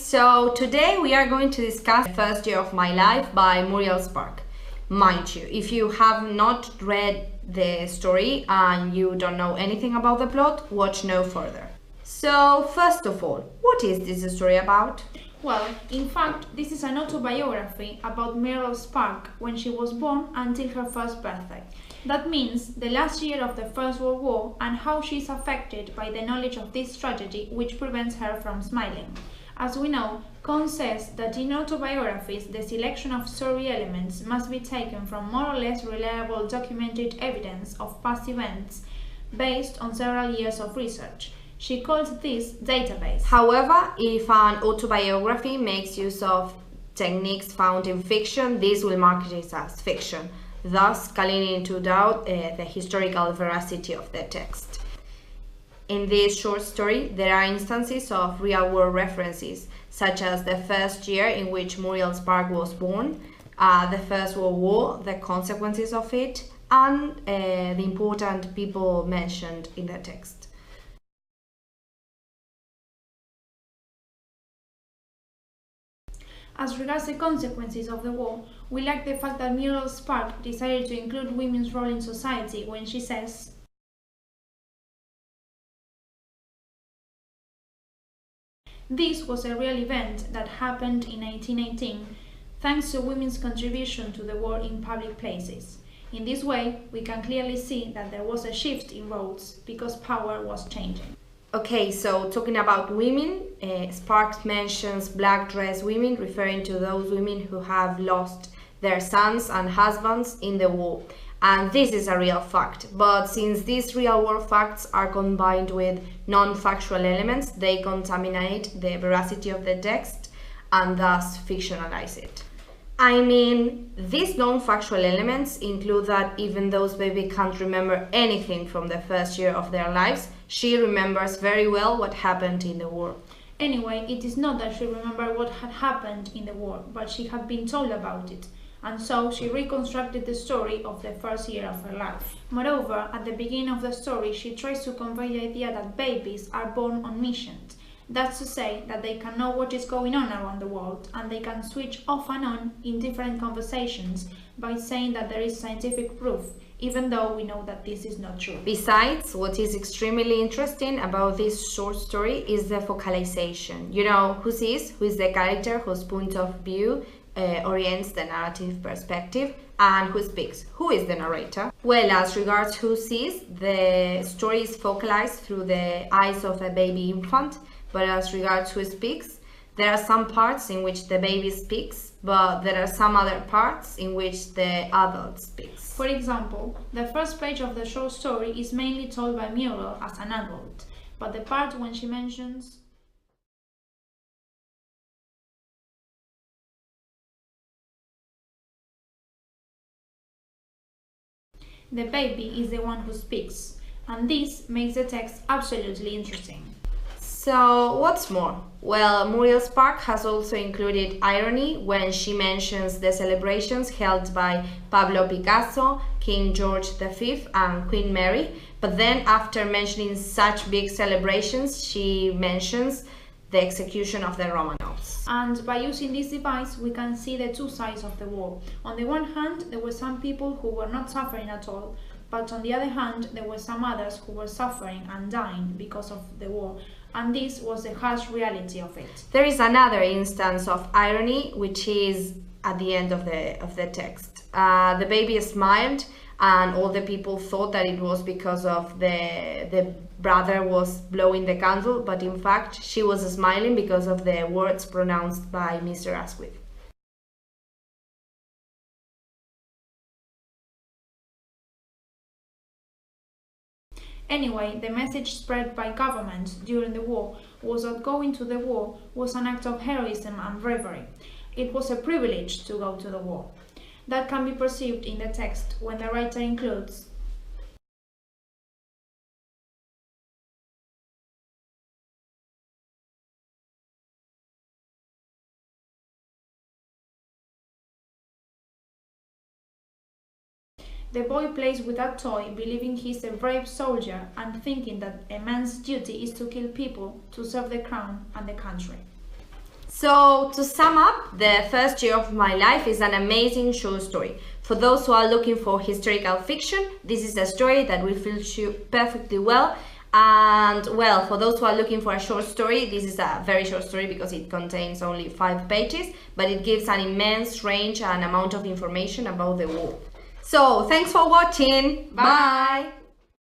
so today we are going to discuss The First Year of My Life by Muriel Spark. Mind you, if you have not read the story and you don't know anything about the plot, watch no further. So, first of all, what is this story about? Well, in fact, this is an autobiography about Muriel Spark when she was born until her first birthday. That means the last year of the First World War and how she is affected by the knowledge of this tragedy which prevents her from smiling. As we know, Kohn says that in autobiographies the selection of story elements must be taken from more or less reliable documented evidence of past events based on several years of research. She calls this database. However, if an autobiography makes use of techniques found in fiction, this will mark it as fiction, thus calling into doubt the historical veracity of the text. In this short story, there are instances of real-world references, such as the first year in which Muriel Spark was born, the First World War, the consequences of it, and the important people mentioned in the text. As regards the consequences of the war, we like the fact that Muriel Spark decided to include women's role in society when she says, "This was a real event that happened in 1918, thanks to women's contribution to the war in public places. In this way, we can clearly see that there was a shift in roles because power was changing." Okay, so talking about women, Sparks mentions black dress women, referring to those women who have lost their sons and husbands in the war. And this is a real fact, but since these real-world facts are combined with non-factual elements, they contaminate the veracity of the text and thus fictionalize it. I mean, these non-factual elements include that even though baby can't remember anything from the first year of their lives, she remembers very well what happened in the war. Anyway, it is not that she remembered what had happened in the war, but she had been told about it, and so she reconstructed the story of the first year of her life. Moreover, at the beginning of the story, she tries to convey the idea that babies are born on missions. That's to say that they can know what is going on around the world and they can switch off and on in different conversations by saying that there is scientific proof, even though we know that this is not true. Besides, what is extremely interesting about this short story is the focalization. You know, who sees, who is the character whose point of view orients the narrative perspective, and who speaks, who is the narrator. Well, as regards who sees, the story is focalized through the eyes of a baby infant, but as regards who speaks, there are some parts in which the baby speaks, but there are some other parts in which the adult speaks. For example, the first page of the short story is mainly told by Muriel as an adult, but the part when she mentions the baby is the one who speaks, and this makes the text absolutely interesting. So, what's more? Well, Muriel Spark has also included irony when she mentions the celebrations held by Pablo Picasso, King George V, and Queen Mary, but then after mentioning such big celebrations, she mentions the execution of the Romanovs. And by using this device, we can see the two sides of the war. On the one hand, there were some people who were not suffering at all, but on the other hand, there were some others who were suffering and dying because of the war, and this was the harsh reality of it. There is another instance of irony, which is at the end of the text. The baby smiled, and all the people thought that it was because of the brother was blowing the candle, but in fact she was smiling because of the words pronounced by Mr. Asquith. Anyway, the message spread by governments during the war was that going to the war was an act of heroism and bravery. It was a privilege to go to the war. That can be perceived in the text when the writer includes the boy plays with that toy, believing he's a brave soldier and thinking that a man's duty is to kill people to serve the crown and the country. So, to sum up, The First Year of My Life is an amazing short story. For those who are looking for historical fiction, this is a story that will fit you perfectly well. And well, for those who are looking for a short story, this is a very short story because it contains only 5 pages, but it gives an immense range and amount of information about the war. So, thanks for watching. Bye.